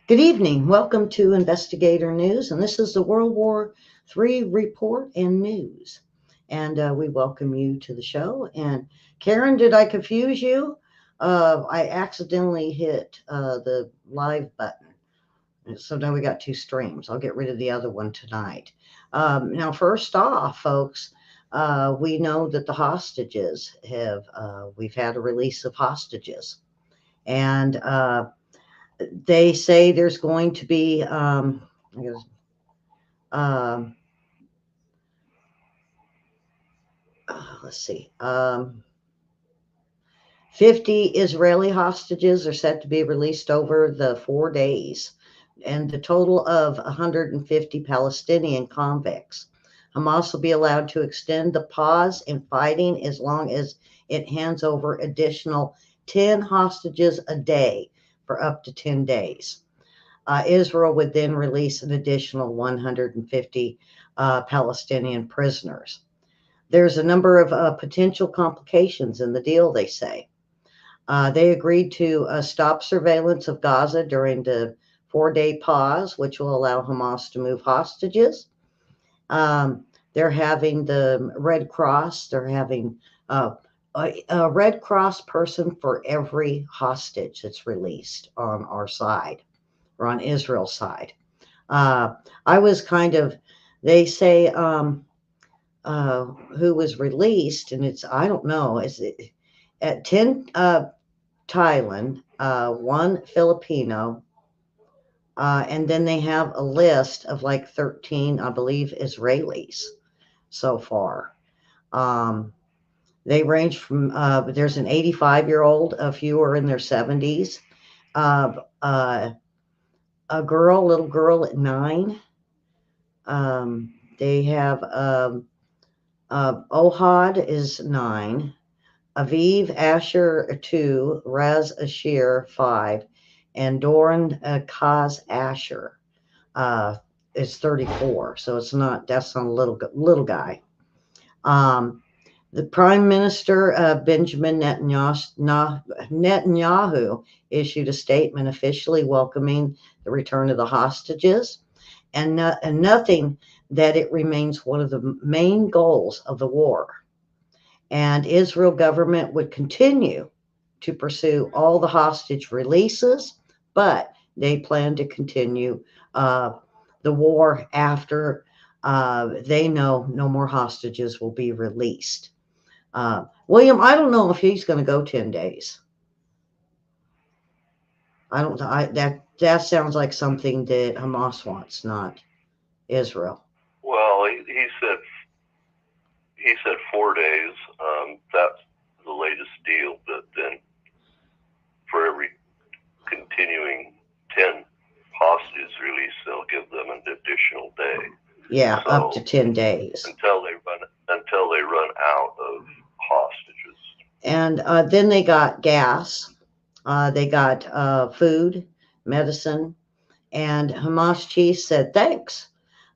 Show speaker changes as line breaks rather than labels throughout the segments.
Good evening. Welcome to Investigator News, and this is the World War III report and news. And we welcome you to the show. And Karen, did I confuse you? I accidentally hit the live button. So now we got two streams. I'll get rid of the other one tonight. Now, first off, folks, we know that the hostages we've had a release of hostages. And they say there's going to be, let's see, 50 Israeli hostages are set to be released over the 4 days, and the total of 150 Palestinian convicts. Hamas will be allowed to extend the pause in fighting as long as it hands over additional 10 hostages a day for up to 10 days. Israel would then release an additional 150 Palestinian prisoners. There's a number of potential complications in the deal, they say. They agreed to stop surveillance of Gaza during the 4-day pause, which will allow Hamas to move hostages. They're having the Red Cross, they're having a Red Cross person for every hostage that's released on our side or on Israel's side. I was they say who was released, and I don't know, is it at 10 Thailand, one Filipino, and then they have a list of like 13, I believe, Israelis so far. They range from, there's an 85-year-old, a few are in their 70s, a little girl at 9. They have Ohad is 9, Aviv Asher 2, Raz Ashir 5, and Doran Kaz Asher is 34. So that's not a little guy. The Prime Minister Benjamin Netanyahu issued a statement officially welcoming the return of the hostages, and nothing that it remains one of the main goals of the war. And Israel government would continue to pursue all the hostage releases, but they plan to continue the war after they know no more hostages will be released. William, I don't know if he's going to go 10 days. I don't. That sounds like something that Hamas wants, not Israel.
Well, he said 4 days. That's the latest deal. But then for every continuing 10 hostages released, they'll give them an additional day.
Yeah, so, up to 10 days
until they run out of hostages.
And then they got gas. They got food, medicine, and Hamas chief said thanks.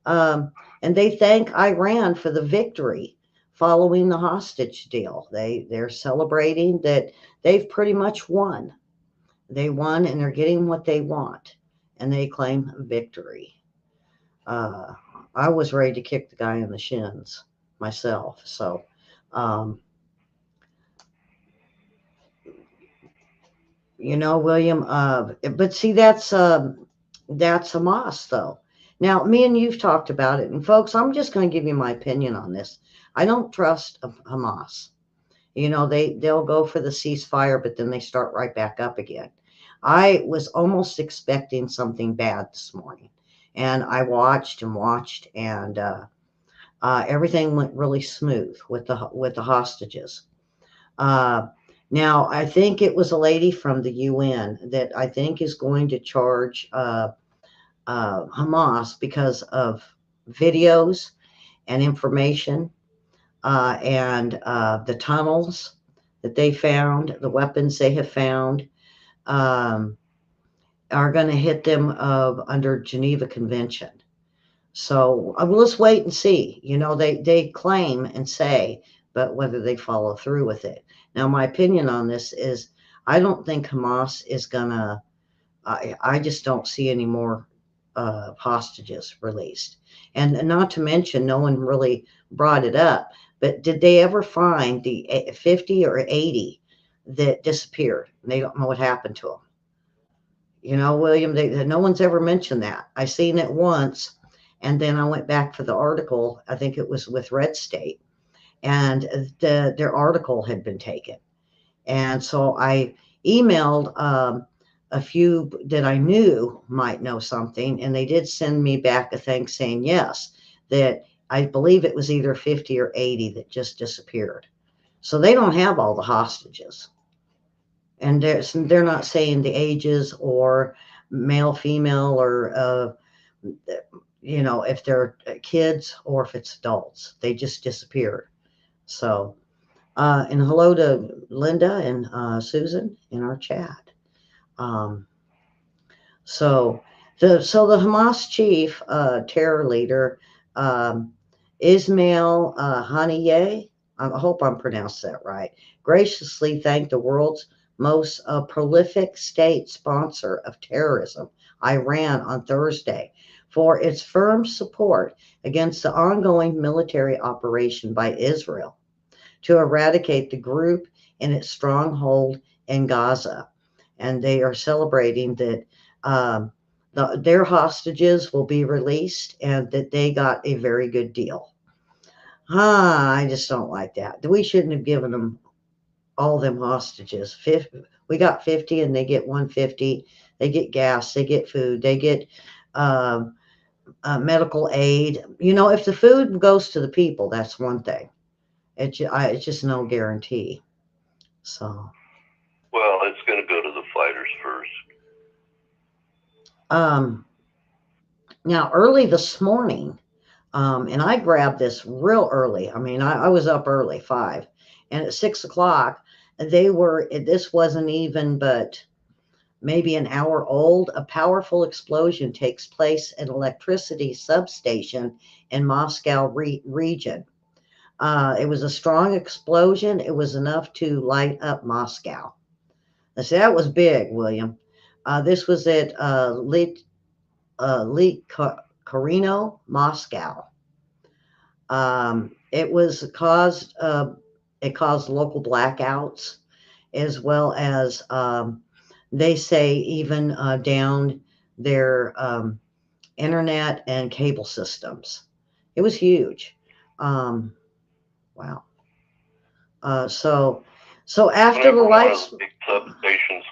And they thank Iran for the victory following the hostage deal. They're celebrating that they've pretty much won. They won and they're getting what they want, and they claim victory. I was ready to kick the guy in the shins myself. So, William, but see, that's Hamas, though. Now, me and you've talked about it, and folks, I'm just going to give you my opinion on this. I don't trust Hamas. They'll go for the ceasefire, but then they start right back up again. I was almost expecting something bad this morning, and I watched, and everything went really smooth with the hostages. Now, I think it was a lady from the UN that I think is going to charge Hamas because of videos and information and the tunnels that they found, the weapons they have found, are going to hit them under Geneva Convention. So let's wait and see. They claim and say, but whether they follow through with it. Now, my opinion on this is I don't think Hamas is going to I just don't see any more hostages released. And not to mention, no one really brought it up, but did they ever find the 50 or 80 that disappeared? And they don't know what happened to them. You know, William, no one's ever mentioned that. I seen it once, and then I went back for the article. I think it was with Red State, and their article had been taken. And so I emailed a few that I knew might know something, and they did send me back a thing saying yes, that I believe it was either 50 or 80 that just disappeared. So they don't have all the hostages. And they're not saying the ages or male, female, or if they're kids or if it's adults. They just disappeared. So, and hello to Linda and Susan in our chat. Um, so the Hamas chief, terror leader, um, Ismail Haniyeh, I hope I'm pronounced that right, graciously thanked the world's most prolific state sponsor of terrorism, Iran, on Thursday, for its firm support against the ongoing military operation by Israel to eradicate the group in its stronghold in Gaza. And they are celebrating that their hostages will be released and that they got a very good deal. I just don't like that. We shouldn't have given them all them hostages. We got 50 and they get 150. They get gas, they get food, they get um, medical aid. You know, if the food goes to the people, that's one thing. It's just no guarantee. So,
Well, it's going to go to the fighters first.
Now early this morning, and I grabbed this real early. I mean, I was up early, 5, and at 6 o'clock, this wasn't even but maybe an hour old. A powerful explosion takes place at an electricity substation in Moscow region. It was a strong explosion. It was enough to light up Moscow. Now, see, that was big, William. This was at Carino, Moscow. It was caused. It caused local blackouts, as well as they say even down their internet and cable systems. It was huge. Wow. So after the
Whenever one of
lights,
the big substations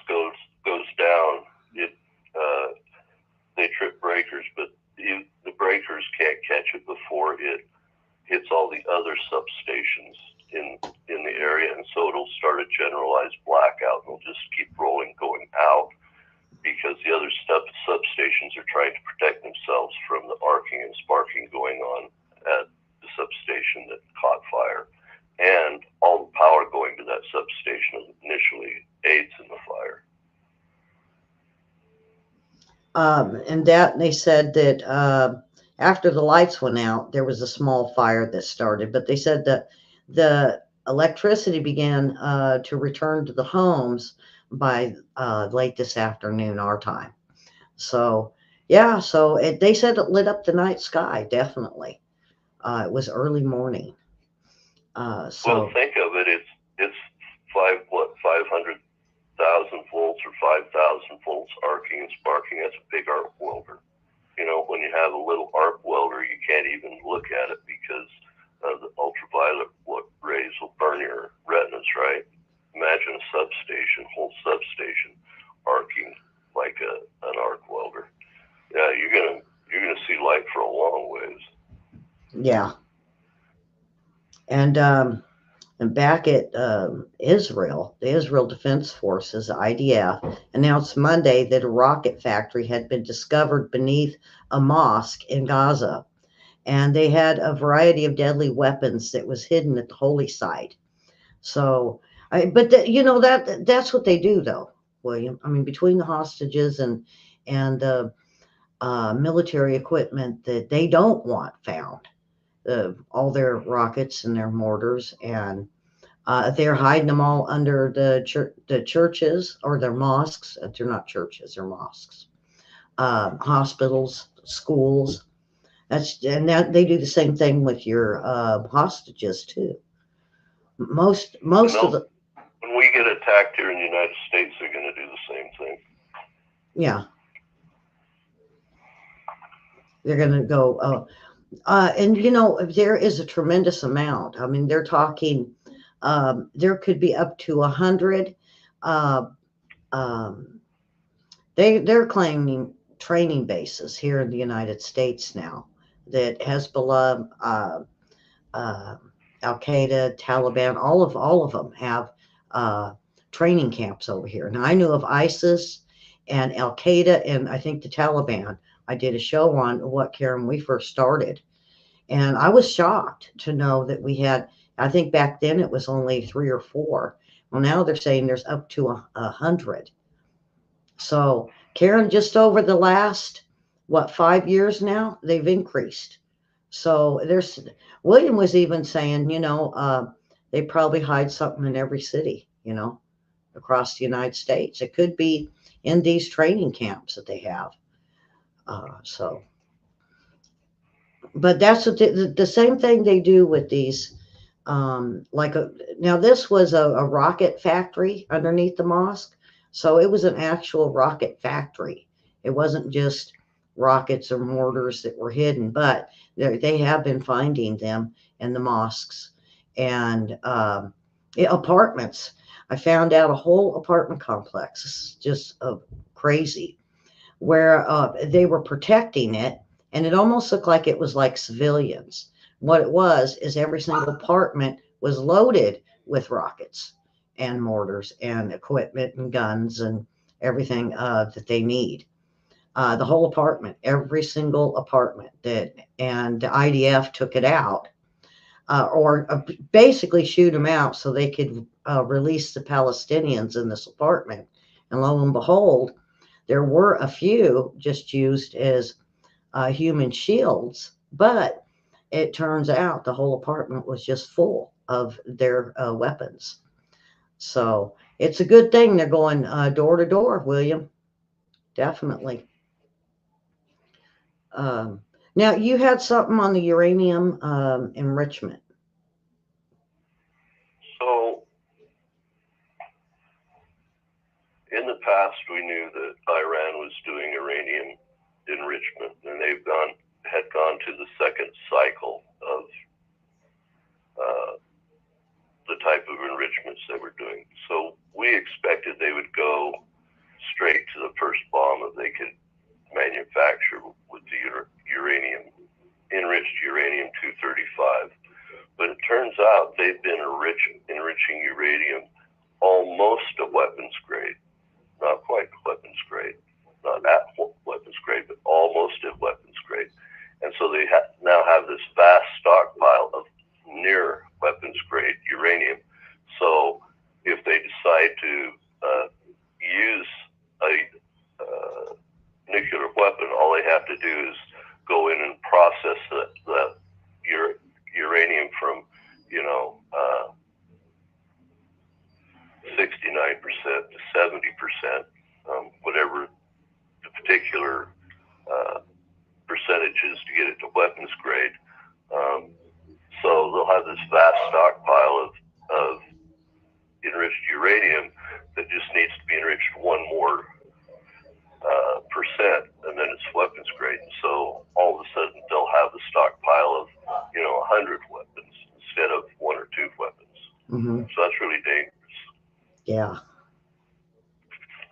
goes down, they trip breakers, but the breakers can't catch it before it hits all the other substations in the area, and so it'll start a generalized blackout, and it'll just keep rolling, going out, because the other substations are trying to protect themselves from the arcing and sparking going on at the substation that caught fire. And all the power going to that substation initially aids in the fire.
And that they said that after the lights went out, there was a small fire that started, but they said that the electricity began to return to the homes by late this afternoon, our time. So, yeah, they said it lit up the night sky, definitely. It was early morning.
Well, think of it. It's 500,000 volts or 5,000 volts arcing and sparking. That's a big arc welder. You know, when you have a little arc welder, you can't even look at it because the ultraviolet rays will burn your retinas, right? Imagine a whole substation arcing like an arc welder. Yeah, you're gonna see light for a long ways.
Yeah. And back at Israel, the Israel Defense Forces, IDF, announced Monday that a rocket factory had been discovered beneath a mosque in Gaza. And they had a variety of deadly weapons that was hidden at the holy site. So, that's what they do, though, William. I mean, between the hostages and the military equipment that they don't want found, all their rockets and their mortars and They're hiding them all under the churches or their mosques. They're not churches; they're mosques. Hospitals, schools. That they do the same thing with your hostages too.
You
Most of
know,
the
when we get attacked here in the United States, they're going to do the same thing.
yeah, they're going to go. And there is a tremendous amount. I mean, they're talking. There could be up to 100. Uh, um, they're claiming training bases here in the United States now that Hezbollah, uh, Al Qaeda, Taliban, all of them have uh, training camps over here. Now I knew of ISIS and Al Qaeda and I think the Taliban. I did a show on what, Karen, we first started, and I was shocked to know that we had. I think back then it was only three or four. Well, now they're saying there's up to 100. So, Karen, just over the last, what, 5 years now, they've increased. So William was even saying, they probably hide something in every city, across the United States. It could be in these training camps that they have. So, but that's what the same thing they do with these. Now this was a rocket factory underneath the mosque, so it was an actual rocket factory. It wasn't just rockets or mortars that were hidden, but they have been finding them in the mosques and apartments. I found out a whole apartment complex. It's just crazy where they were protecting it, and it almost looked like it was like civilians. What it was is every single apartment was loaded with rockets and mortars and equipment and guns and everything that they need. The whole apartment, every single apartment and the IDF took it out, or basically shoot them out so they could release the Palestinians in this apartment. And lo and behold, there were a few just used as human shields, but it turns out the whole apartment was just full of their weapons. So it's a good thing they're going door to door, William. Definitely. Um, Now, you had something on the uranium enrichment.
So, in the past, we knew that Iran was doing uranium enrichment, and had gone to the second cycle of the type of enrichments they were doing. So we expected they would go straight to the first bomb that they could manufacture with the enriched uranium 235. But it turns out they've been enriching uranium almost at weapons grade, not quite weapons grade, not at weapons grade, but almost at weapons grade. And so they now have this vast stockpile of near weapons grade uranium. So if they decide to use a nuclear weapon, all they have to do is go in and process the uranium from, 69% to 70%, whatever the particular percentages to get it to weapons grade. So they'll have this vast stockpile of enriched uranium that just needs to be enriched one more percent, and then it's weapons grade. So all of a sudden they'll have the stockpile of 100 weapons instead of one or two weapons.
Mm-hmm.
So that's really dangerous.
Yeah.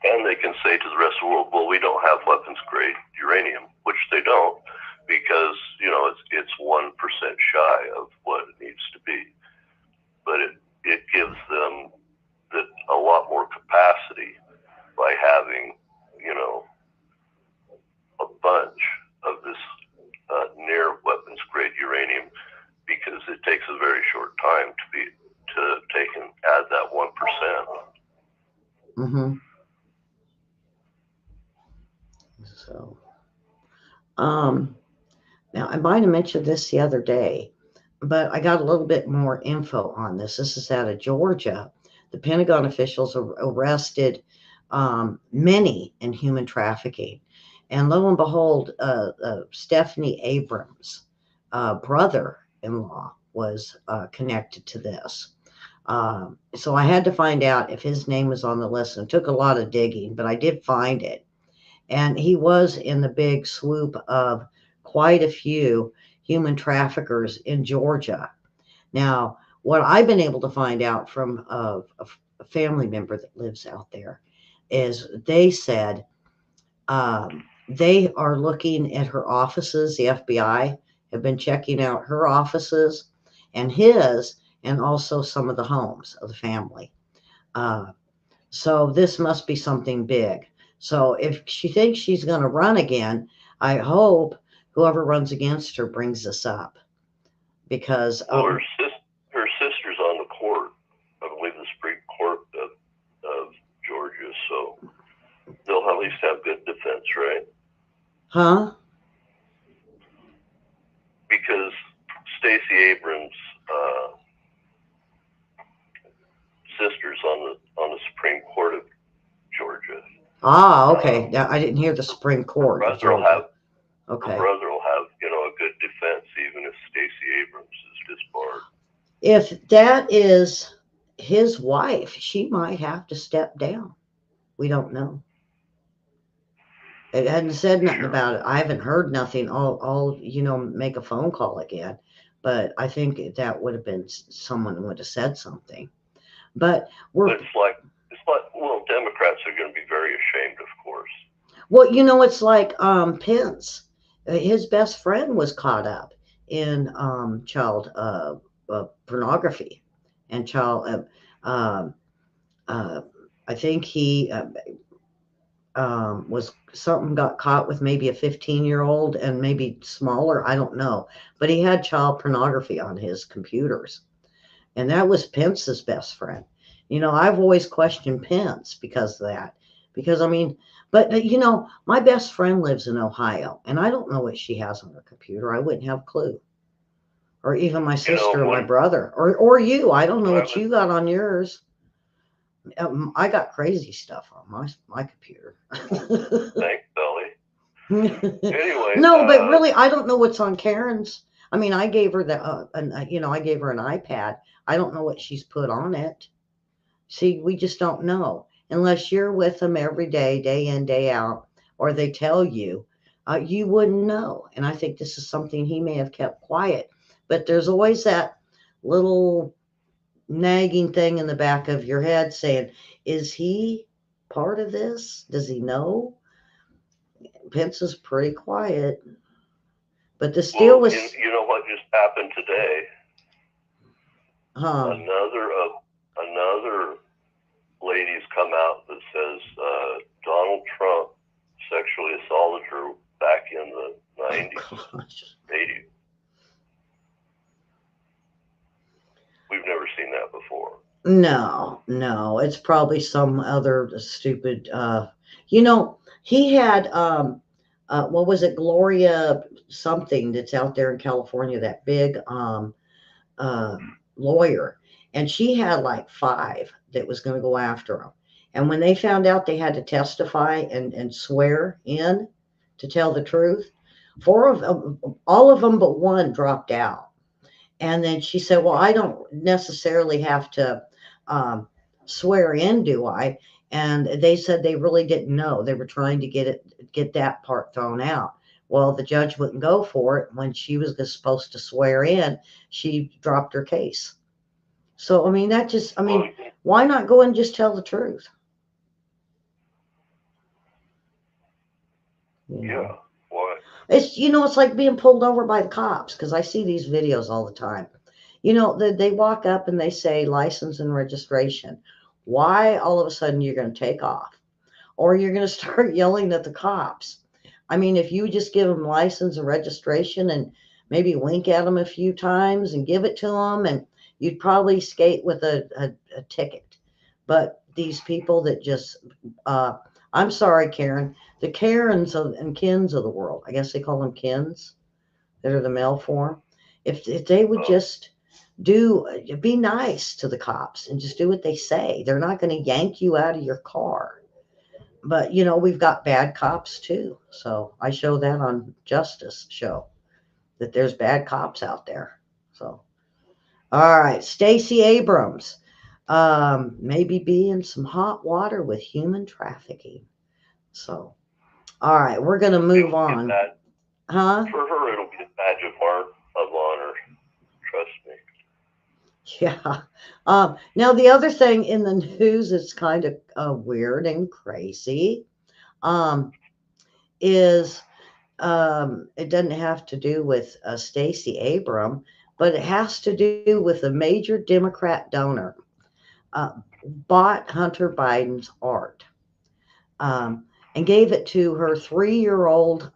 And they can say to the rest of the world, well, we don't have weapons grade uranium, which they don't, because it's 1% shy of what it needs to be. But it gives them a lot more capacity by having a bunch of this near weapons grade uranium, because it takes a very short time to take and add that 1%.
Mm-hmm. So, now I might have mentioned this the other day. but I got a little bit more info on this. This is out of Georgia. The Pentagon officials arrested many in human trafficking. And lo and behold, Stephanie Abrams' brother in law was connected to this. So I had to find out if his name was on the list. And it took a lot of digging, but I did find it. And he was in the big swoop of quite a few human traffickers in Georgia. Now, what I've been able to find out from a family member that lives out there is they said they are looking at her offices. The FBI have been checking out her offices and his, and also some of the homes of the family. Uh, so this must be something big. So if she thinks she's going to run again, I hope whoever runs against her brings this up because
well, her sister's on the court, I believe the Supreme Court of Georgia, so they'll at least have good defense, right?
Huh?
Because Stacey Abrams' sister's on the Supreme Court of Georgia.
Ah, okay. Now I didn't hear the Supreme Court.
Her brother will have a good defense, even if Stacey Abrams is disbarred.
If that is his wife, she might have to step down. We don't know. It hadn't said nothing about it. I haven't heard nothing. I'll make a phone call again. But I think that would have been someone would have said something. But
it's like well, Democrats are going to be very ashamed, of course.
Well, it's like Pence. His best friend was caught up in child pornography and child. I think he was something got caught with maybe a 15-year-old and maybe smaller. I don't know, but he had child pornography on his computers, and that was Pence's best friend. I've always questioned Pence because of that. Because but my best friend lives in Ohio, and I don't know what she has on her computer. I wouldn't have a clue. Or even my sister or my brother, or you. I don't know what you got on yours. I got crazy stuff on my computer.
Thanks, Elly. Anyway.
No, but really, I don't know what's on Karen's. I gave her I gave her an iPad. I don't know what she's put on it. See, we just don't know unless you're with them every day, day in, day out, or they tell you, you wouldn't know. And I think this is something he may have kept quiet. But there's always that little nagging thing in the back of your head saying, is he part of this? Does he know? Pence is pretty quiet. But the deal was...
You know what just happened today?
Huh.
Another lady's come out that says Donald Trump sexually assaulted her back in the 90s, 80s. We've never seen that before.
No, it's probably some other stupid. He had what was it, Gloria something that's out there in California, that big lawyer, and she had like 5 that was going to go after him. And when they found out they had to testify and swear in to tell the truth, all of them but one dropped out. And then she said, well, I don't necessarily have to swear in, do I? And they said they really didn't know. They were trying to get that part thrown out. Well, the judge wouldn't go for it. When she was supposed to swear in, she dropped her case. So, why not go and just tell the truth?
Yeah. Why?
It's like being pulled over by the cops, because I see these videos all the time. They walk up and they say license and registration. Why all of a sudden you're going to take off? Or you're going to start yelling at the cops? If you just give them license and registration and maybe wink at them a few times and give it to them, and you'd probably skate with a ticket. But these people that just, I'm sorry, Karen, the Karens and Kens of the world, I guess they call them Kens, that are the male form. If they would just be nice to the cops and just do what they say, they're not going to yank you out of your car. But we've got bad cops too. So I show that on Justice Show, that there's bad cops out there. So, all right, Stacey Abrams, maybe be in some hot water with human trafficking. So, all right, we're gonna move on. Huh?
For her, it'll be a badge of honor. Trust me.
Yeah. Now the other thing in the news that's kind of weird and crazy, um, is it doesn't have to do with Stacey Abram, but it has to do with a major Democrat donor uh, bought Hunter Biden's art, and gave it to her 3-year-old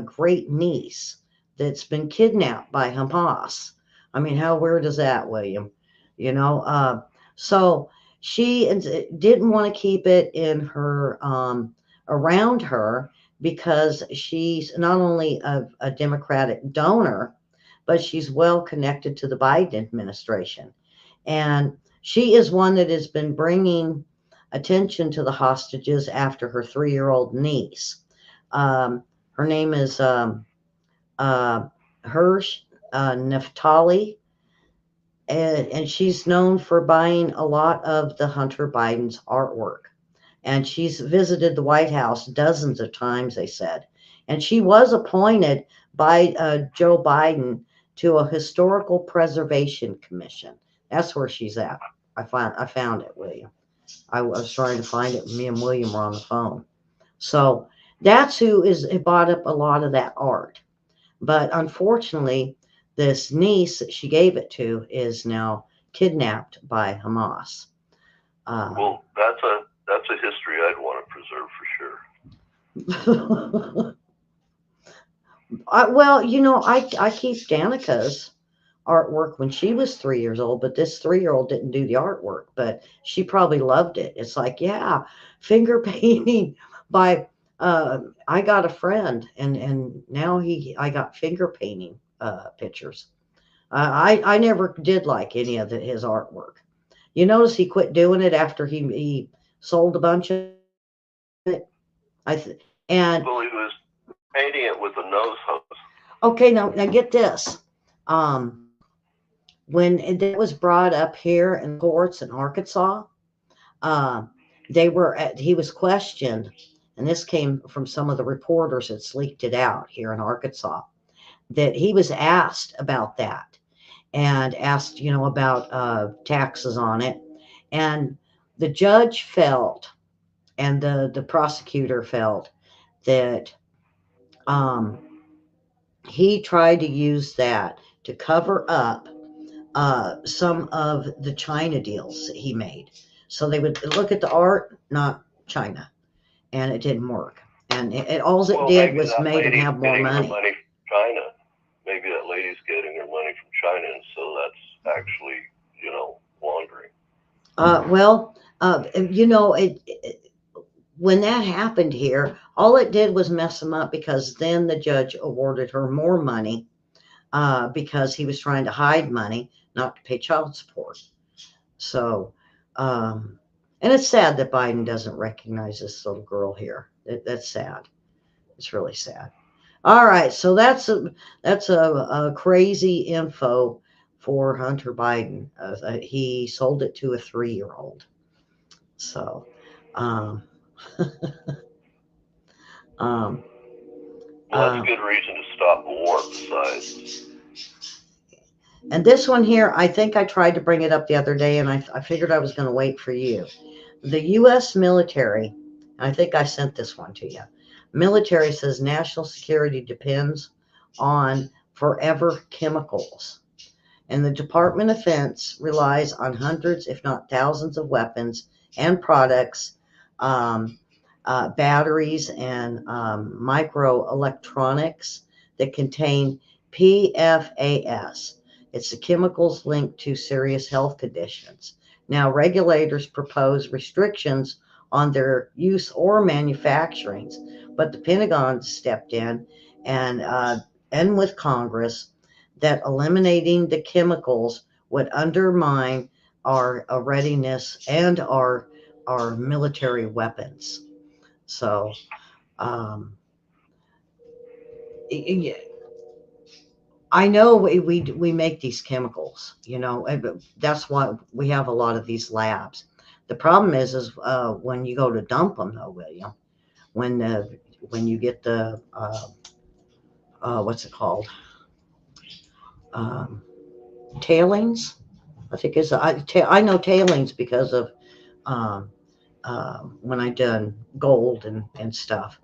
great niece that's been kidnapped by Hamas. I mean, how weird is that, William? You know, so she didn't want to keep it in her around her because she's not only a Democratic donor, but she's well connected to the Biden administration. And she is one that has been bringing attention to the hostages after her 3-year-old niece. Her name is uh, Hirsch Neftali, and she's known for buying a lot of the Hunter Biden's artwork. And she's visited the White House dozens of times, they said. And she was appointed by Joe Biden to a historical preservation commission. That's where she's at. I found it, William. I was trying to find it. Me and William were on the phone. So that's who bought up a lot of that art. But unfortunately, this niece that she gave it to is now kidnapped by Hamas.
Well, that's a history I'd want to preserve for
sure. Well, I keep Danica's artwork when she was 3 years old, but this 3-year-old didn't do the artwork, but she probably loved it. It's like, yeah, finger painting by I got a friend, and now I got finger painting pictures. I never did like any of his artwork. You notice he quit doing it after he sold a bunch of it. And
well, he was painting it with a nose hose.
Okay, now get this. When it was brought up here in courts in Arkansas, he was questioned, and this came from some of the reporters that's leaked it out here in Arkansas, that he was asked about that and asked, about taxes on it. And the judge felt, and the prosecutor felt that he tried to use that to cover up some of the China deals that he made. So they would look at the art, not China, and it didn't work. And all it did was made him have more money.
Money from China. Maybe that lady's getting her money from China, and so that's actually, laundering.
When that happened here, all it did was mess him up, because then the judge awarded her more money because he was trying to hide money, not to pay child support. So, and it's sad that Biden doesn't recognize this little girl here. That's sad. It's really sad. All right, so that's a crazy info for Hunter Biden. He sold it to a 3-year-old. So,
well, that's a good reason to stop the war, besides.
And this one here, I think I tried to bring it up the other day, and I figured I was going to wait for you. The U.S. military, I think I sent this one to you. Military says national security depends on forever chemicals. And the Department of Defense relies on hundreds, if not thousands, of weapons and products, batteries, and microelectronics that contain PFAS. It's the chemicals linked to serious health conditions. Now, regulators propose restrictions on their use or manufacturing, but the Pentagon stepped in and with Congress, that eliminating the chemicals would undermine our readiness and our military weapons. So um, I know we make these chemicals, but that's why we have a lot of these labs. The problem is when you go to dump them, though, William, when the when you get the what's it called, um, tailings. I think I know tailings because of um, when I done gold and stuff.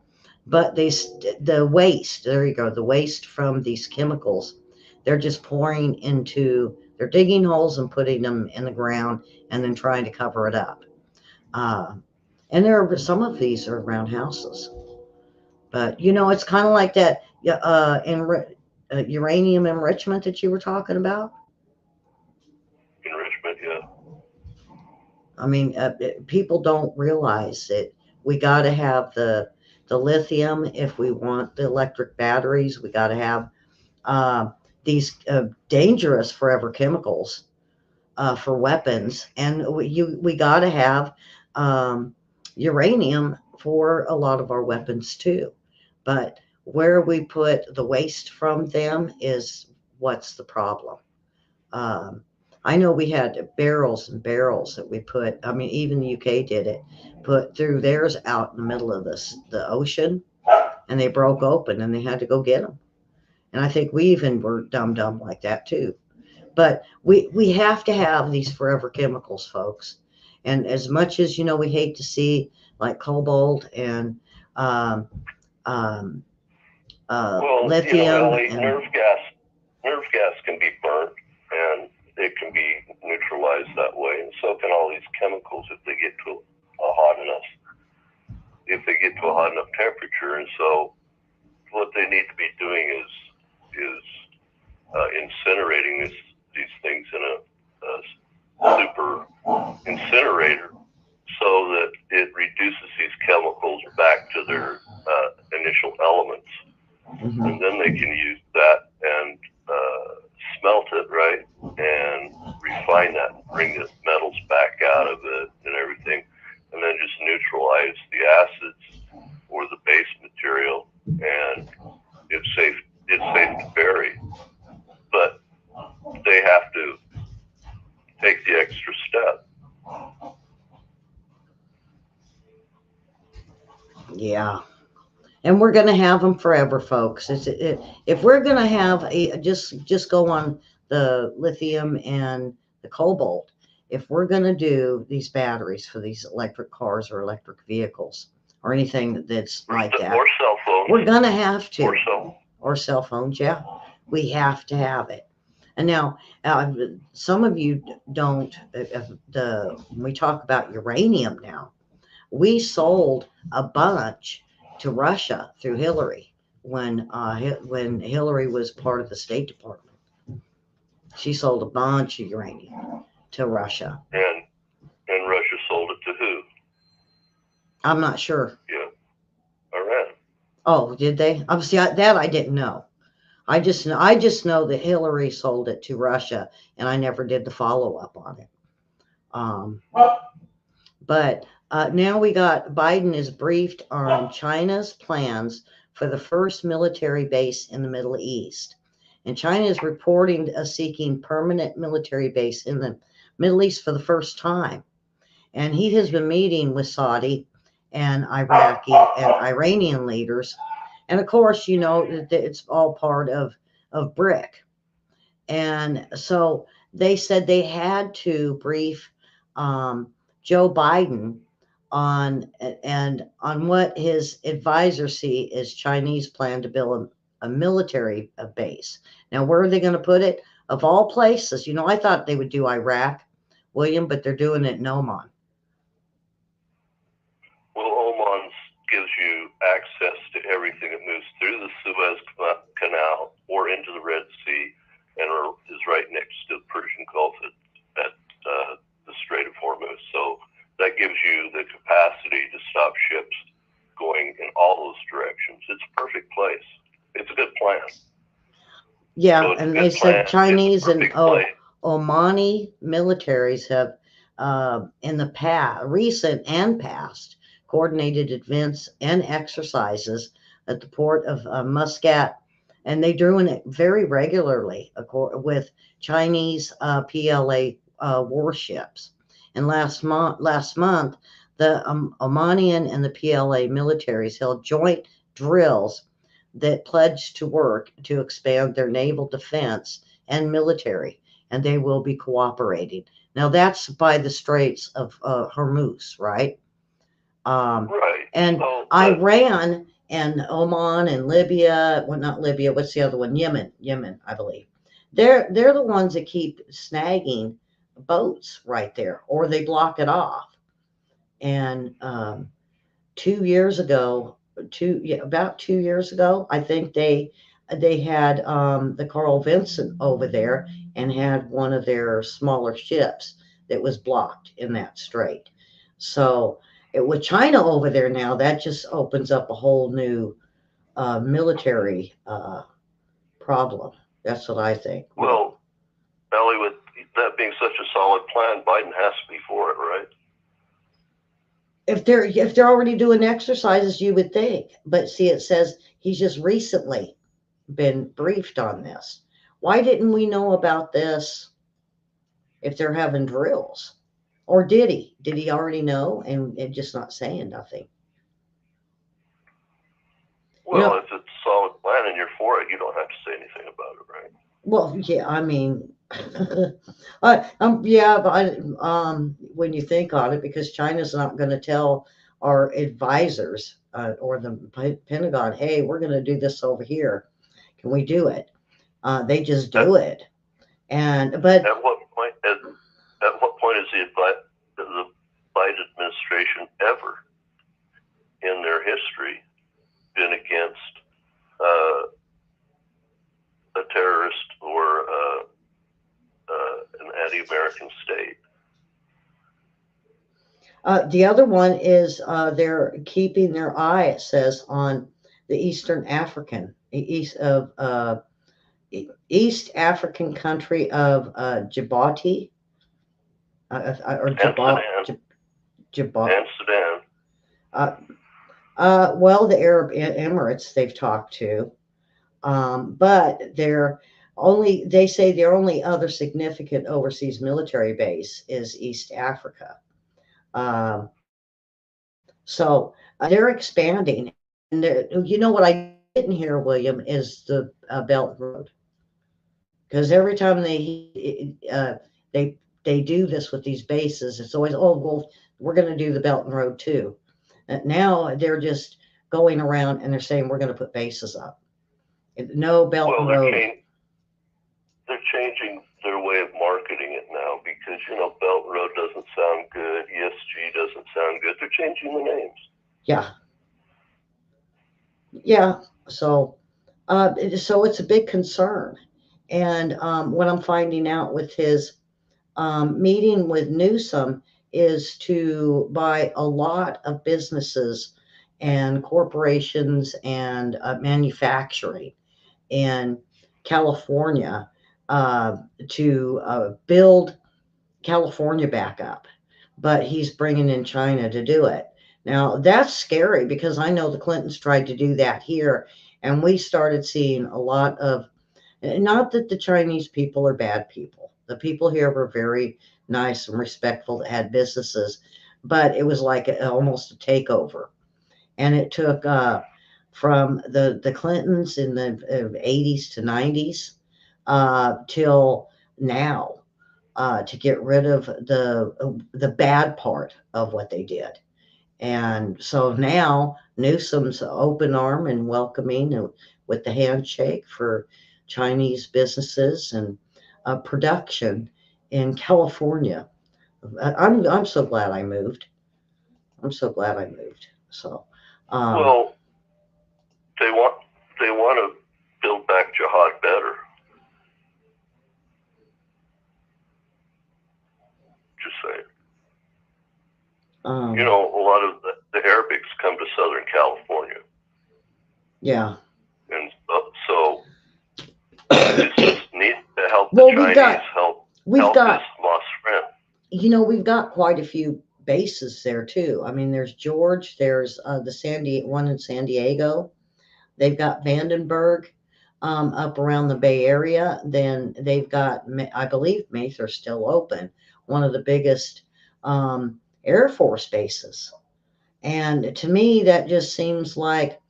But the waste, there you go, the waste from these chemicals, they're just pouring into, they're digging holes and putting them in the ground and then trying to cover it up. Uh, and some of these are around houses. But, it's kind of like that uranium enrichment that you were talking about.
Enrichment, yeah.
I mean, people don't realize that we got to have the lithium if we want the electric batteries. We got to have uh, these dangerous forever chemicals for weapons, and we got to have um, uranium for a lot of our weapons too. But where we put the waste from them is what's the problem. Um, I know we had barrels and barrels that we put. I mean, even the UK did it. Put threw theirs out in the middle of the ocean, and they broke open, and they had to go get them. And I think we even were dumb like that too. But we have to have these forever chemicals, folks. And as much as we hate to see like cobalt and um, um,
Well,
lithium
Ellie,
and
nerve gas can be burnt, and it can be neutralized that way, and so can all these chemicals if they get to a hot enough temperature. And so what they need to be doing is incinerating these things in a super incinerator so that it reduces these chemicals back to their initial elements.
mm-hmm.
And then they can use that and smelt it, right, and refine that, bring the metals back out of it and everything, and then just neutralize the acids or the base material, and it's safe to bury. But they have to take the extra step.
Yeah. And we're going to have them forever, folks. If we're going to have just go on the lithium and the cobalt, if we're going to do these batteries for these electric cars or electric vehicles or anything that's like that,
or cell phones,
we're going to have to,
or
cell phones, yeah, we have to have it. And now, some of you don't. When we talk about uranium now, we sold a bunch to Russia through Hillary when Hillary was part of the State Department. She sold a bunch of uranium to Russia.
And Russia sold it to who?
I'm not sure.
Yeah, Iran.
Oh, did they? Obviously, that I didn't know. I just know that Hillary sold it to Russia, and I never did the follow up on it. But now we got Biden is briefed on China's plans for the first military base in the Middle East. And China is reporting seeking permanent military base in the Middle East for the first time. And he has been meeting with Saudi and Iraqi and Iranian leaders. And of course, it's all part of BRIC. And so they said they had to brief Joe Biden on what his advisors see as Chinese plan to build a military base. Now, where are they going to put it? Of all places, I thought they would do Iraq, William, but they're doing it in Oman.
Well, Oman gives you access to everything that moves through the Suez Canal or into the Red Sea, and is right next to the Persian Gulf at the Strait of Hormuz. So that gives you the capacity to stop ships going in all those directions. It's a perfect place. It's a good plan.
Yeah,
So it's a
and
good
they said
plan. It's a
Chinese and
perfect play.
Omani militaries have, in the past, recent and past, coordinated events and exercises at the port of Muscat, and they're doing it very regularly with Chinese PLA warships. And last month, the Omanian and the PLA militaries held joint drills that pledged to work to expand their naval defense and military, and they will be cooperating. Now, that's by the Straits of Hormuz, right?
Right.
And
So,
Iran and Oman and Libya, well, not Libya, what's the other one? Yemen, I believe. They're the ones that keep snagging boats right there, or they block it off. And 2 years ago, about 2 years ago, I think they had the Carl Vinson over there and had one of their smaller ships that was blocked in that strait. So with China over there now, that just opens up a whole new military problem. That's what I think.
well, Ellie, with that being such a solid plan, Biden has to be for it, right?
If they're already doing exercises, you would think. But see, it says he's just recently been briefed on this. Why didn't we know about this if they're having drills? Or did he? Did he already know and just not saying nothing?
Well, if it's a solid plan and you're for it, you don't have to say anything about it, right?
Well, yeah, I mean, yeah, but when you think on it, because China's not going to tell our advisors or the Pentagon, hey, we're going to do this over here. Can we do it? They just do it. But
at what point? At what point is the Biden administration ever in their history been against a terrorist or an anti-American state?
The other one is they're keeping their eye, it says, on the East African country of Djibouti, or
And
Djibouti.
And Sudan.
Well, the Arab Emirates they've talked to, but they say their only other significant overseas military base is East Africa. So they're expanding. And you know what I didn't hear, William, is the Belt Road. Because every time they do this with these bases, it's always, oh, well, we're going to do the Belt and Road too. Now they're just going around and they're saying we're going to put bases up. No Belt and Road.
They're changing their way of marketing it now because, Belt and Road doesn't sound good. ESG doesn't sound good. They're changing the names.
Yeah. Yeah. So it's a big concern. And what I'm finding out with his meeting with Newsom is to buy a lot of businesses and corporations and manufacturing in California to build California back up. But he's bringing in China to do it. Now, that's scary because I know the Clintons tried to do that here, and we started seeing a lot of, not that the Chinese people are bad people. The people here were very nice and respectful that had businesses, but it was like almost a takeover. And it took from the Clintons in the 80s to 90s till now to get rid of the bad part of what they did. And so now Newsom's open arm and welcoming with the handshake for Chinese businesses and production in California. I'm so glad I moved. I'm so glad I moved. So,
well, they want to build back jihad better. Just saying. A lot of the Arabics come to Southern California.
Yeah.
And so It's just neat to help the
Well,
Chinese help
we've
his
got,
lost friend.
we've got quite a few bases there too. I mean, there's George, there's the one in San Diego. They've got Vandenberg up around the Bay Area. Then they've got, I believe, Mather's still open, one of the biggest Air Force bases. And to me, that just seems like,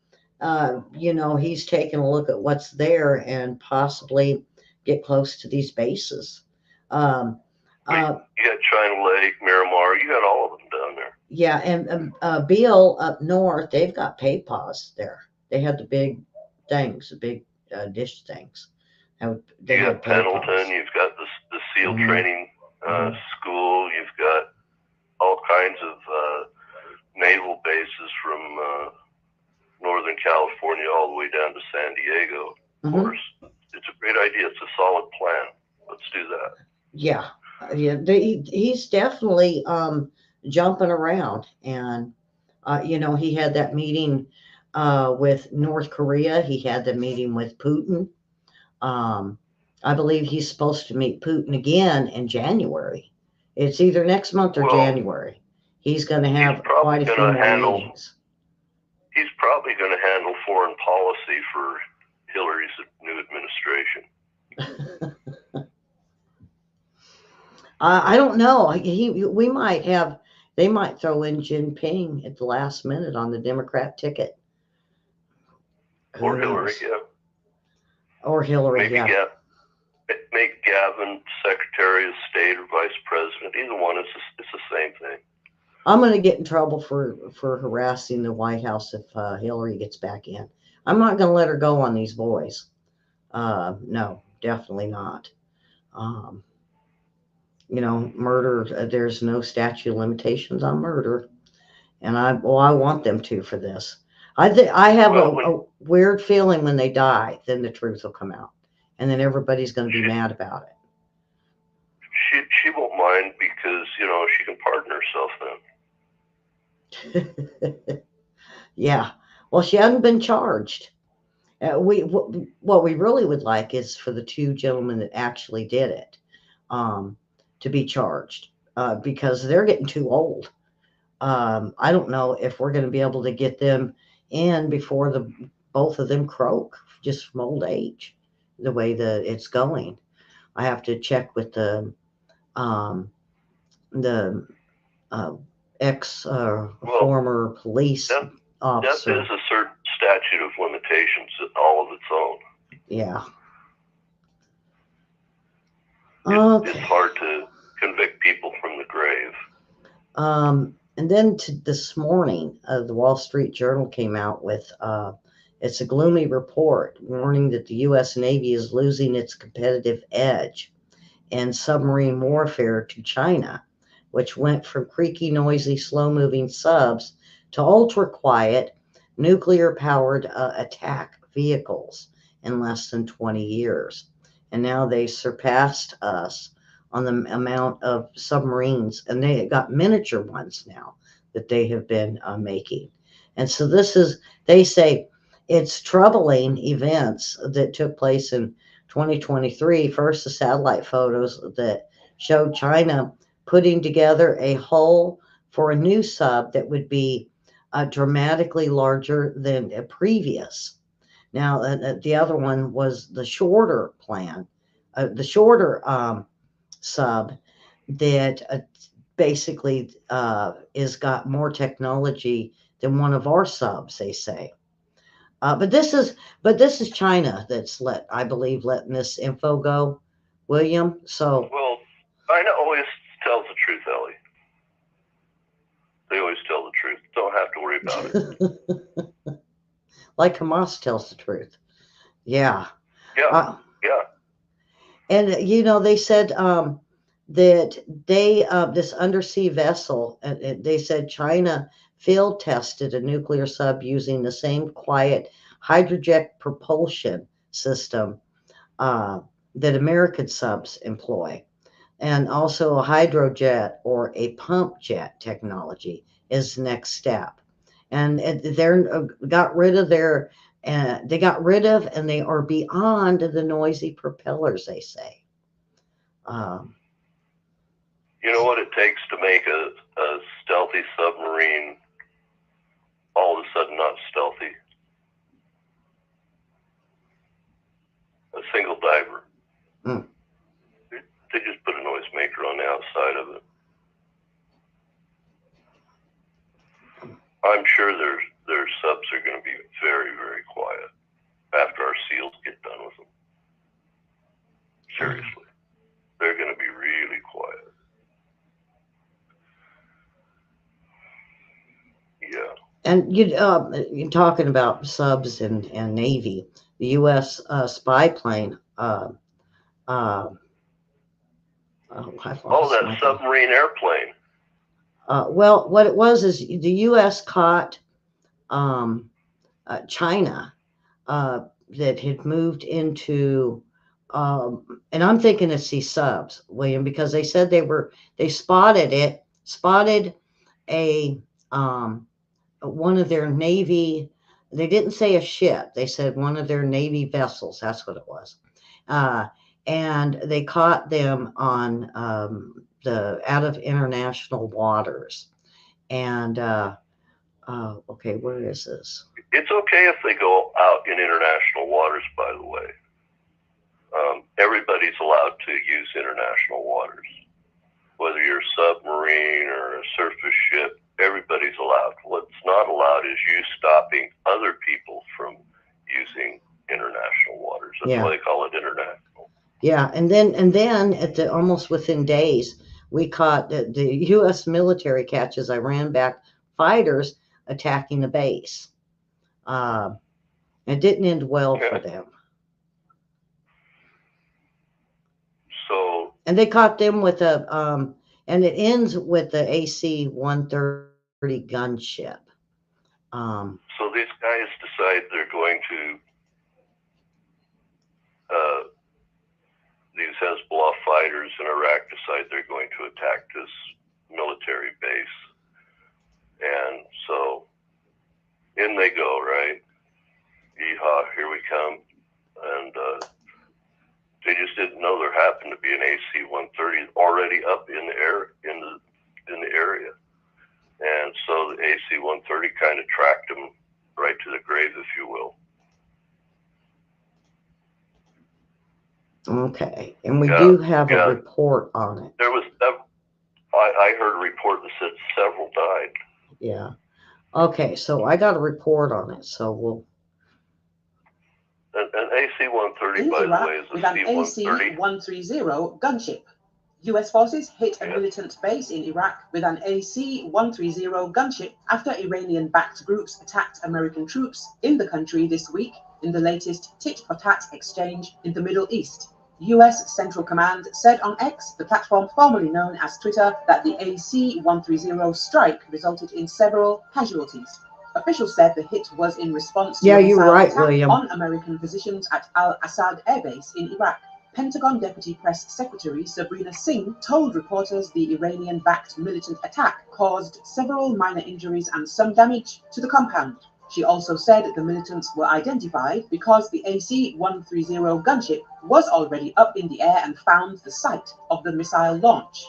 he's taking a look at what's there and possibly get close to these bases. Um, uh,
You got China Lake, Miramar, you got all of them down there.
yeah, and Beale up north, they've got PayPaws there. They had the big things, the big dish things. They
You
had
got Pendleton,
PayPaws.
you've got the SEAL
Mhm.
training
Mhm.
school, you've got all kinds of naval bases from Northern California all the way down to San Diego. Of
Mhm.
course, it's a great idea. It's a solid plan. Let's do that.
Yeah, yeah. He's definitely jumping around, and he had that meeting with North Korea. He had the meeting with Putin. Um, I believe he's supposed to meet Putin again in January. It's either next month or
Well,
January. He's going to
he's
have
probably
quite a few
going to
more
handle.
meetings.
He's probably going to handle foreign policy for Hillary's new administration.
I don't know. They might throw in Jinping at the last minute on the Democrat ticket. Who
Or Hillary,
knows?
yeah.
Or Hillary,
Maybe
yeah.
make Gavin Secretary of State or Vice President. Either one, it's the same thing.
I'm going to get in trouble for harassing the White House if Hillary gets back in. I'm not going to let her go on these boys. No, definitely not. Um, murder. There's no statute of limitations on murder, and I want them to for this. I have a weird feeling when they die, then the truth will come out, and then everybody's going to be mad about it.
She won't mind because she can pardon herself
then. Yeah. Well, she hasn't been charged. What we really would like is for the two gentlemen that actually did it to be charged because they're getting too old. I don't know if we're going to be able to get them in before both of them croak just from old age, the way that it's going. I have to check with the uh, former police officer.
Death is a certain statute of limitations, all of its own.
Yeah.
It's hard to convict people from the grave.
And then this morning, the Wall Street Journal came out with it's a gloomy report warning that the U.S. Navy is losing its competitive edge in submarine warfare to China, which went from creaky, noisy, slow-moving subs to ultra-quiet, nuclear-powered attack vehicles in less than 20 years. And now they surpassed us on the amount of submarines, and they got miniature ones now that they have been making. And so they say it's troubling events that took place in 2023. First, the satellite photos that showed China putting together a hull for a new sub that would be dramatically larger than a previous. Now, the other one was the shorter plan, the shorter sub that basically is got more technology than one of our subs, they say. But this is China that's letting this info go, William. So
China always tells the truth, Ellie. They always tell the truth. Don't have to worry about
it. Like Hamas tells the truth. Yeah.
Yeah.
And they said that they this undersea vessel. They said China field tested a nuclear sub using the same quiet hydrojet propulsion system that American subs employ, and also a hydrojet or a pump jet technology is the next step. And they're got rid of their And they got rid of, and they are beyond the noisy propellers, they say.
You know what it takes to make a stealthy submarine all of a sudden not stealthy? A single diver.
Mm.
They just put a noisemaker on the outside of it. I'm sure their subs are going to be very, very quiet after our SEALs get done with them. Seriously. They're going to be really quiet. Yeah.
And you're talking about subs and Navy. The U.S. Spy plane. Oh,
That submarine airplane.
Well, what it was is the U.S. caught China that had moved into, and I'm thinking it's these subs, William, because they said they spotted a one of their Navy. They didn't say a ship. They said one of their Navy vessels. That's what it was. And they caught them on out of international waters. And okay, where is this?
It's okay if they go out in international waters, by the way. Everybody's allowed to use international waters. Whether you're a submarine or a surface ship, everybody's allowed. What's not allowed is you stopping other people from using international waters. That's why they call it international.
Yeah, and then at the almost within days, we caught the U.S. military catches Iran-backed fighters attacking the base. It didn't end well for them.
So.
And they caught them with and it ends with the AC-130 gunship.
So these guys decide they're going to. These Hezbollah fighters in Iraq decide they're going to attack this military base. And so in they go, right? Yeehaw, here we come. And they just didn't know there happened to be an AC-130 already up in the air in the area. And so the AC-130 kind of tracked them right to the grave, if you will.
Okay, and we do have a report on it.
There was, I heard a report that said several died.
Yeah. Okay, so I got a report on it, so we'll.
An AC-130, by the way, is
with an AC-130 gunship. U.S. forces hit a militant base in Iraq with an AC-130 gunship after Iranian-backed groups attacked American troops in the country this week in the latest tit-for-tat exchange in the Middle East. U.S. Central Command said on X, the platform formerly known as Twitter, that the AC-130 strike resulted in several casualties. Officials said the hit was in response to a missile attack on American positions at Al-Assad Air Base in Iraq. Pentagon Deputy Press Secretary Sabrina Singh told reporters the Iranian-backed militant attack caused several minor injuries and some damage to the compound. She also said the militants were identified because the AC-130 gunship was already up in the air and found the site of the missile launch.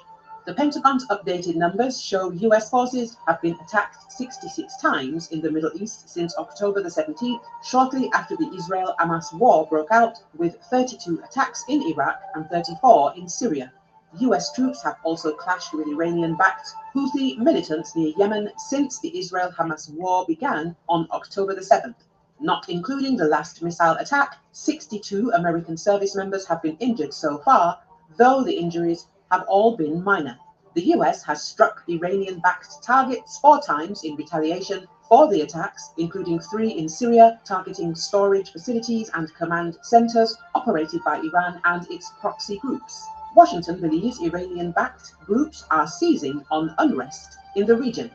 The Pentagon's updated numbers show U.S. forces have been attacked 66 times in the Middle East since October the 17th, shortly after the Israel-Hamas war broke out, with 32 attacks in Iraq and 34 in Syria. U.S. troops have also clashed with Iranian-backed Houthi militants near Yemen since the Israel-Hamas war began on October the 7th. Not including the last missile attack, 62 American service members have been injured so far, though the injuries have all been minor. The US has struck Iranian-backed targets 4 times in retaliation for the attacks, including 3 in Syria, targeting storage facilities and command centers operated by Iran and its proxy groups. Washington believes Iranian-backed groups are seizing on unrest in the region.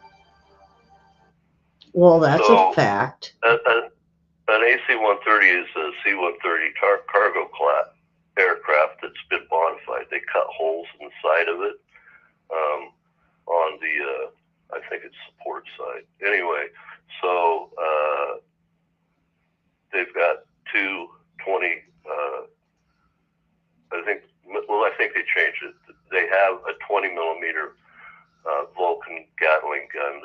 Well, that's a fact.
An AC-130 is a C-130 cargo class aircraft that's been modified. They cut holes in the side of it on the, I think it's support side. Anyway, so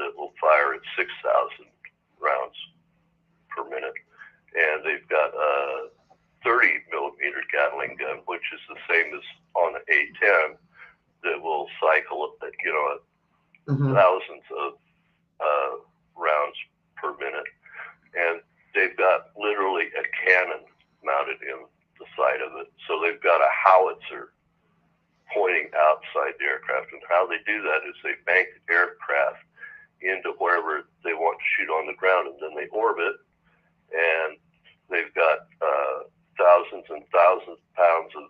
that will fire at 6,000 rounds per minute. And they've got a 30 millimeter Gatling gun, which is the same as on the A10, that will cycle, thousands of rounds per minute. And they've got literally a cannon mounted in the side of it. So they've got a howitzer pointing outside the aircraft. And how they do that is they bank the aircraft into wherever they want to shoot on the ground, and then they orbit, and they've got thousands and thousands of pounds of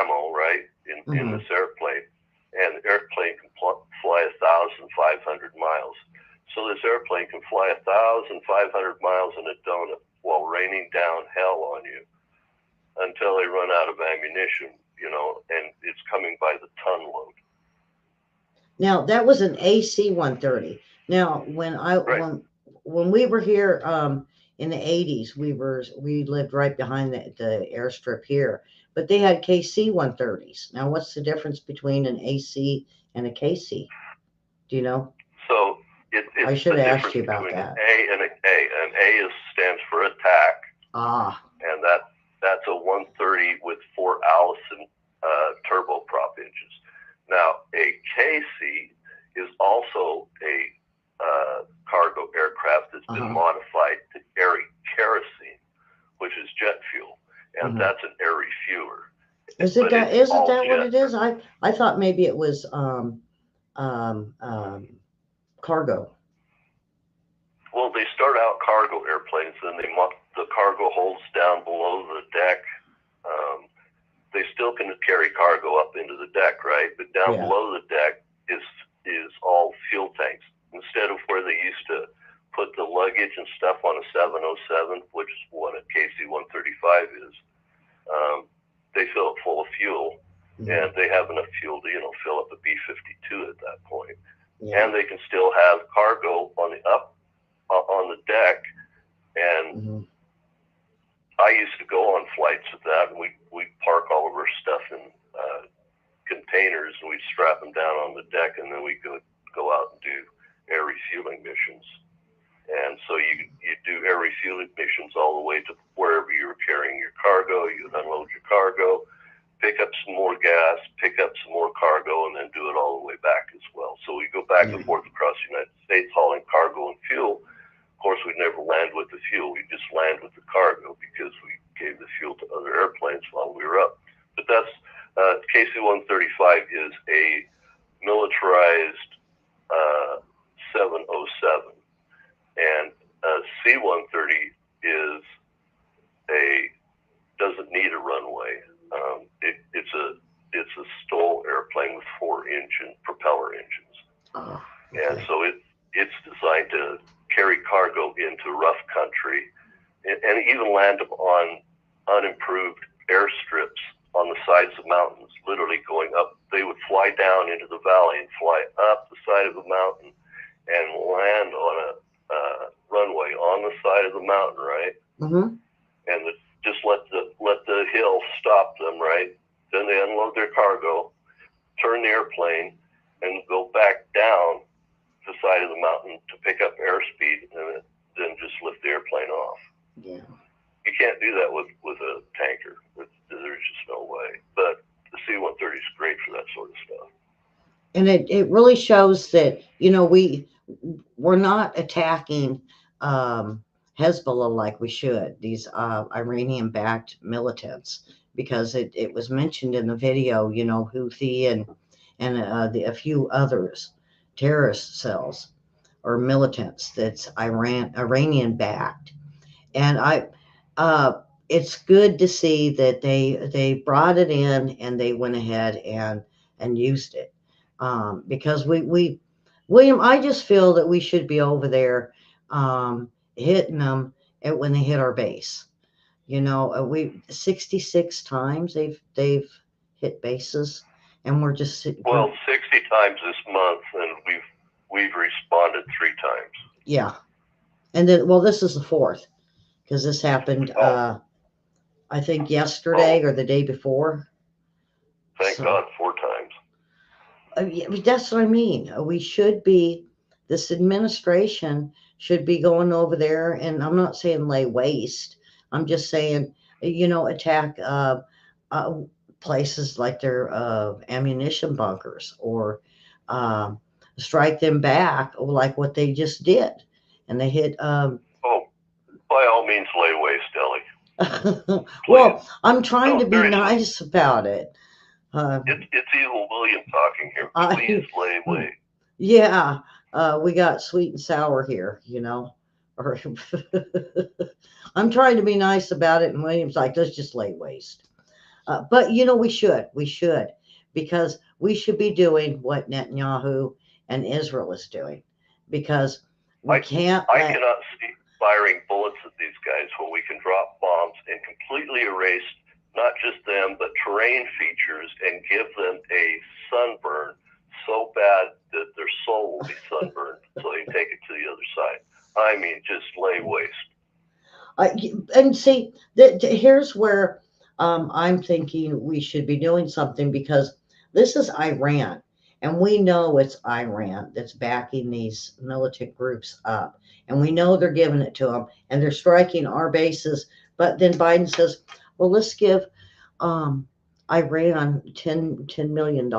ammo, right, in this airplane. And the airplane can fly 1,500 miles. So this airplane can fly 1,500 miles in a donut while raining down hell on you until they run out of ammunition, and it's coming by the ton load.
Now that was an AC-130. Now when we were here in the 80s, we lived right behind the airstrip here, but they had KC-130s. Now what's the difference between an AC and a KC? Do you know?
So I should have asked you about that. An A and an A. An A stands for attack. And that's a 130 with 4 Allison turboprop engines. Now a KC is also a cargo aircraft that's been modified to carry kerosene, which is jet fuel, and that's an air refueler.
Isn't that what it is? I thought maybe it was cargo.
Well, they start out cargo airplanes, then the cargo holds down below the deck. They still can carry cargo up into the deck, right? But down below the deck is all fuel tanks. Instead of where they used to put the luggage and stuff on a 707, which is what a KC-135 is, they fill it full of fuel, and they have enough fuel to fill up a B-52 at that point. And they can still have cargo on the deck. And I used to go on flights with that, and we'd park all of our stuff in containers, and we'd strap them down on the deck, and then we'd go out and do air refueling missions. And so you do air refueling missions all the way to wherever you were carrying your cargo. You would unload your cargo, pick up some more gas, pick up some more cargo, and then do it all the way back as well. So we go back and forth across the United States hauling cargo and fuel. Of course, we'd never land with the fuel. We'd just land with the cargo because we gave the fuel to other airplanes while we were up. But that's KC-135 is a militarized 707, and C-130 doesn't need a runway. It's a STOL airplane with 4 propeller engines, and so it's designed to carry cargo into rough country and even land them on unimproved airstrips on the sides of mountains, literally going up. They would fly down into the valley and fly up the side of the mountain and land on a runway on the side of the mountain, right? And just let the hill stop them, right? Then they unload their cargo, turn the airplane, and go back down the side of the mountain to pick up airspeed, and then just lift the airplane off.
Yeah.
You can't do that with a tanker. There's just no way. But the C-130 is great for that sort of stuff.
And it really shows that, we're not attacking Hezbollah like we should, these Iranian-backed militants, because it was mentioned in the video, Houthi and a few others, terrorist cells or militants that's Iranian-backed. And it's good to see that they brought it in and they went ahead and used it, because William, I just feel that we should be over there hitting them when they hit our base. 66 times they've hit bases, and we're just
60 times this month, and we've responded 3 times.
Yeah, and then this is the 4th, because this happened I think yesterday or the day before.
Thank God, 4 times.
That's what I mean. We should be, this administration should be going over there, and I'm not saying lay waste. I'm just saying, attack uh, places like their ammunition bunkers, or uh, strike them back, like what they just did. And they hit.
Oh, by all means, lay waste, Elly.
Well, I'm trying to be
seriously.
nice about it.
It's Evil William talking here. Please lay waste.
Yeah, we got sweet and sour here, Or I'm trying to be nice about it, and William's like, let's just lay waste. But we should, because we should be doing what Netanyahu and Israel is doing, because we can't.
I cannot see firing bullets at these guys when we can drop bombs and completely erase not just them, but terrain features, and give them a sunburn so bad that their soul will be sunburned so they can take it to the other side. I mean, just lay waste.
And see, here's where I'm thinking we should be doing something, because this is Iran, and we know it's Iran that's backing these militant groups up, and we know they're giving it to them, and they're striking our bases. But then Biden says, well, let's give Iran $10 million.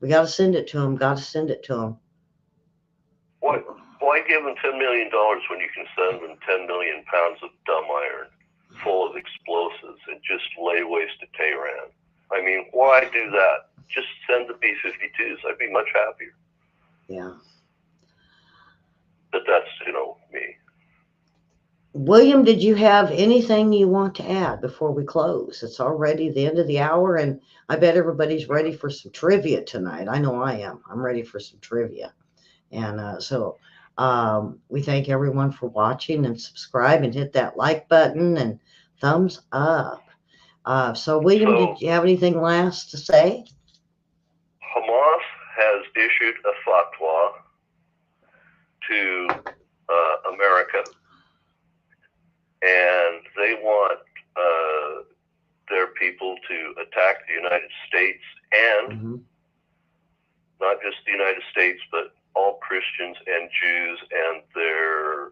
We got to send it to them.
Why give them $10 million when you can send them 10 million pounds of dumb iron full of explosives and just lay waste to Tehran? I mean, why do that? Just send the B-52s. I'd be much happier.
Yeah.
But that's, me.
William, did you have anything you want to add before we close? It's already the end of the hour, and I bet everybody's ready for some trivia tonight. I know I am. I'm ready for some trivia. And so we thank everyone for watching, and subscribe and hit that like button and thumbs up. So William, did you have anything last to say?
Hamas has issued a fatwa to America, and they want their people to attack the United States, and not just the United States, but all Christians and Jews and their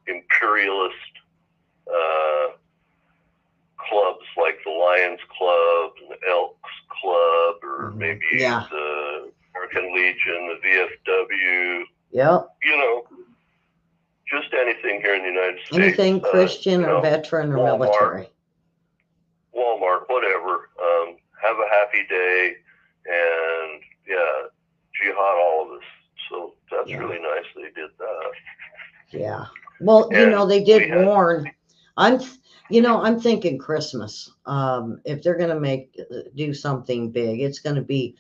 imperialist clubs, like the Lions Club and the Elks Club, or maybe the American Legion, the VFW.
Yep.
Just anything here in the United States.
Anything Christian or veteran or
Walmart,
military.
Walmart, whatever. Have a happy day, and jihad all of us. So that's really nice they did that.
Yeah. Well, they did warn. I'm thinking Christmas. If they're going to do something big, it's going to be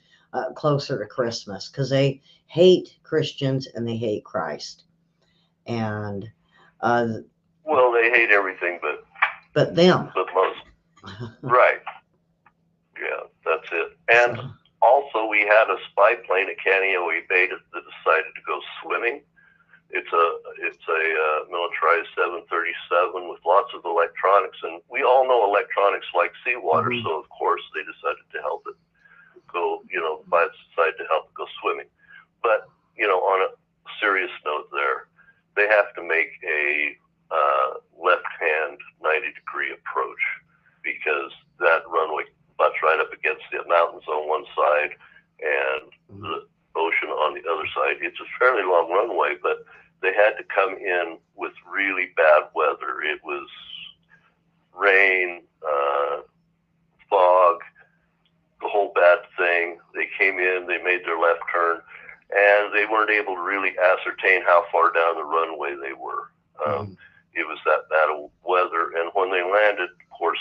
closer to Christmas, because they hate Christians and they hate Christ. And
well, they hate everything
but them.
But most. Right. Yeah, that's it. And also, we had a spy plane at Kaneohe Bay that decided to go swimming. It's a militarized 737 with lots of electronics, and we all know electronics like seawater, so of course they decided to help it go. Decided to help it go swimming. But on a serious note, they have to make a left-hand 90-degree approach, because that runway butts right up against the mountains on one side and the ocean on the other side. It's a fairly long runway, but they had to come in with really bad weather. It was rain, fog, the whole bad thing. They came in, they made their left turn, and they weren't able to really ascertain how far down the runway they were. It was that bad of weather, and when they landed, of course,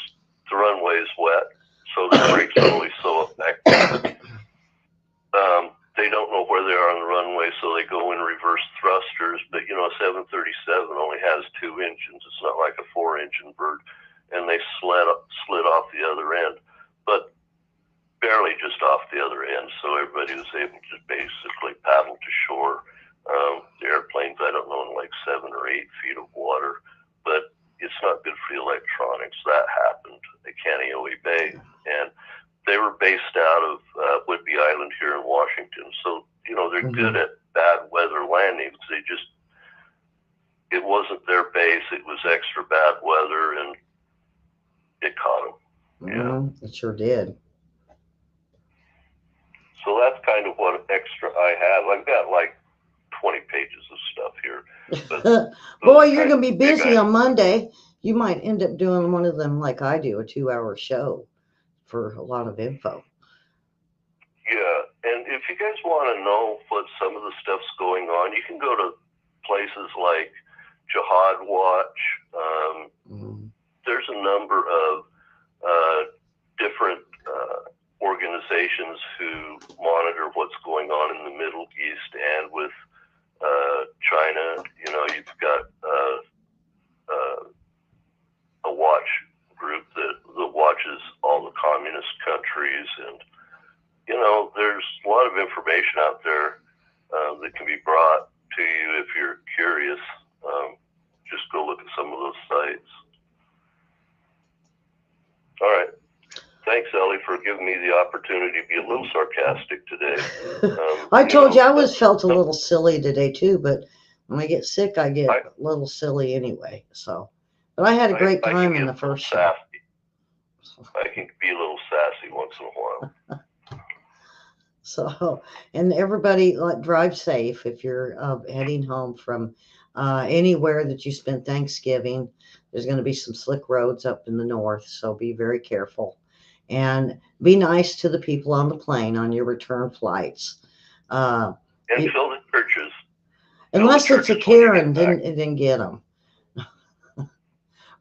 the runway is wet, so the brakes are only so effective. They don't know where they are on the runway, so they go in reverse thrusters. But a 737 only has 2 engines. It's not like a 4-engine bird, and they slid off the other end, but barely just off the other end. So everybody was able to basically paddle to shore. The airplanes, I don't know, in like 7 or 8 feet of water, but it's not good for the electronics. That happened at Kaneohe Bay, and they were based out of Whidbey Island here in Washington. So, they're good at bad landing. It wasn't their base. It was extra bad weather, and it caught them.
Mm-hmm. It sure did.
So that's kind of what extra I have. I've got like 20 pages of stuff here. But
boy, you're going to be busy on Monday. You might end up doing one of them like I do, a 2-hour show for a lot of info.
Yeah, and if you guys want to know what some of the stuff's going on, you can go to places like Jihad Watch. There's a number of different organizations who monitor what's going on in the Middle East and with China. You know, you've got a watch group that watches all the communist countries, and you know, there's a lot of information out there that can be brought to you if you're curious. Just go look at some of those sites. All right. Thanks, Elly, for giving me the opportunity to be a little sarcastic today.
I told you I felt a little silly today too, but when I get sick, I get a little silly anyway. So, but I had a great time in the first show.
I can be a little sassy once in a while.
So, and everybody drive safe if you're heading home from anywhere that you spent Thanksgiving. There's going to be some slick roads up in the north, so be very careful. And be nice to the people on the plane on your return flights.
And fill the churches.
Unless it's a Karen, then get them.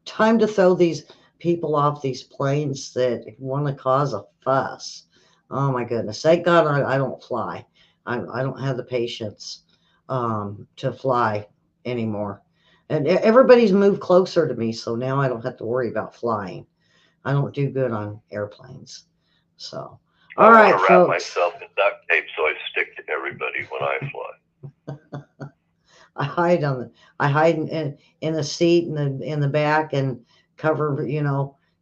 Time to throw these people off these planes that want to cause a fuss. Oh my goodness. Thank God I don't fly. I don't have the patience to fly anymore. And everybody's moved closer to me, so now I don't have to worry about flying. I don't do good on airplanes. So, all right, folks. I wrap
myself in duct tape so I stick to everybody when I fly.
I hide in the seat in the back and cover,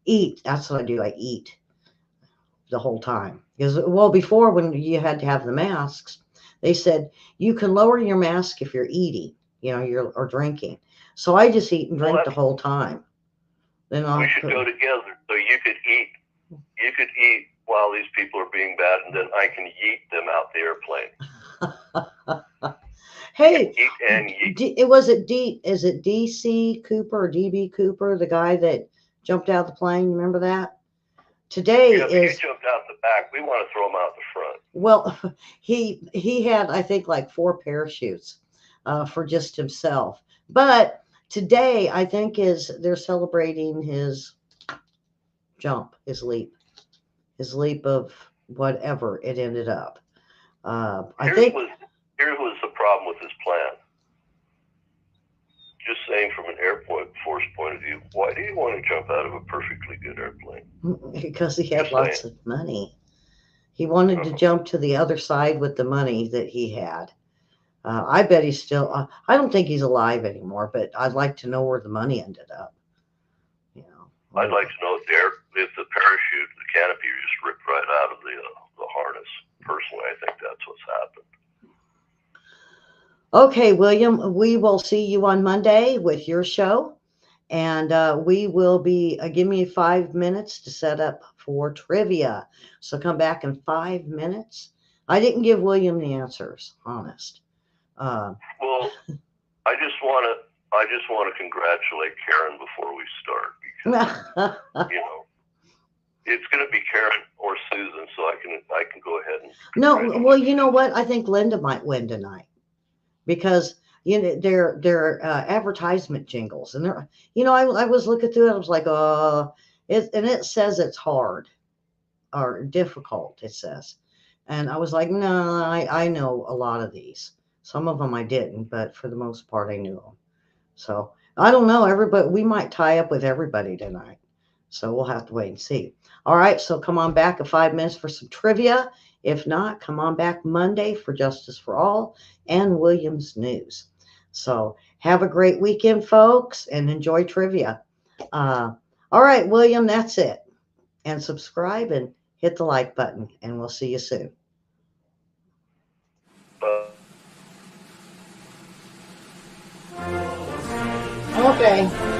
eat. That's what I do. I eat the whole time. Because, before when you had to have the masks, they said you can lower your mask if you're eating, or drinking. So I just eat and drink the whole time. Then
we should go together. So you could eat while these people are being bad, and then I can yeet them out the airplane.
Hey, is it DC Cooper or DB Cooper, the guy that jumped out the plane? Remember that? Today
he jumped out the back. We want to throw him out the front.
Well, he had, I think, like 4 parachutes for just himself. But today, I think they're celebrating his jump, his leap of whatever it ended up.
Here was the problem with his plan. Just saying, from an Air Force point of view, why do you want to jump out of a perfectly good airplane?
Because he had lots of money. He wanted to jump to the other side with the money that he had. I bet he's still, I don't think he's alive anymore, but I'd like to know where the money ended up.
I'd like to know if the parachute, the canopy, just ripped right out of the harness. Personally, I think that's what's happened.
Okay, William, we will see you on Monday with your show. And we will be, give me 5 minutes to set up for trivia. So come back in 5 minutes. I didn't give William the answers, honest.
Well, I just want to congratulate Karen before we start, because it's going to be Karen or Susan, so I can go ahead and.
No, well, you know what? I think Linda might win tonight, because they're advertisement jingles, and they're, I was looking through it. I was like, it says it's hard or difficult. It says, and I was like, no, I know a lot of these. Some of them I didn't, but for the most part, I knew them. So I don't know. We might tie up with everybody tonight. So we'll have to wait and see. All right. So come on back in 5 minutes for some trivia. If not, come on back Monday for Justice for All and Williams News. So have a great weekend, folks, and enjoy trivia. All right, William, that's it. And subscribe and hit the like button, and we'll see you soon.
day.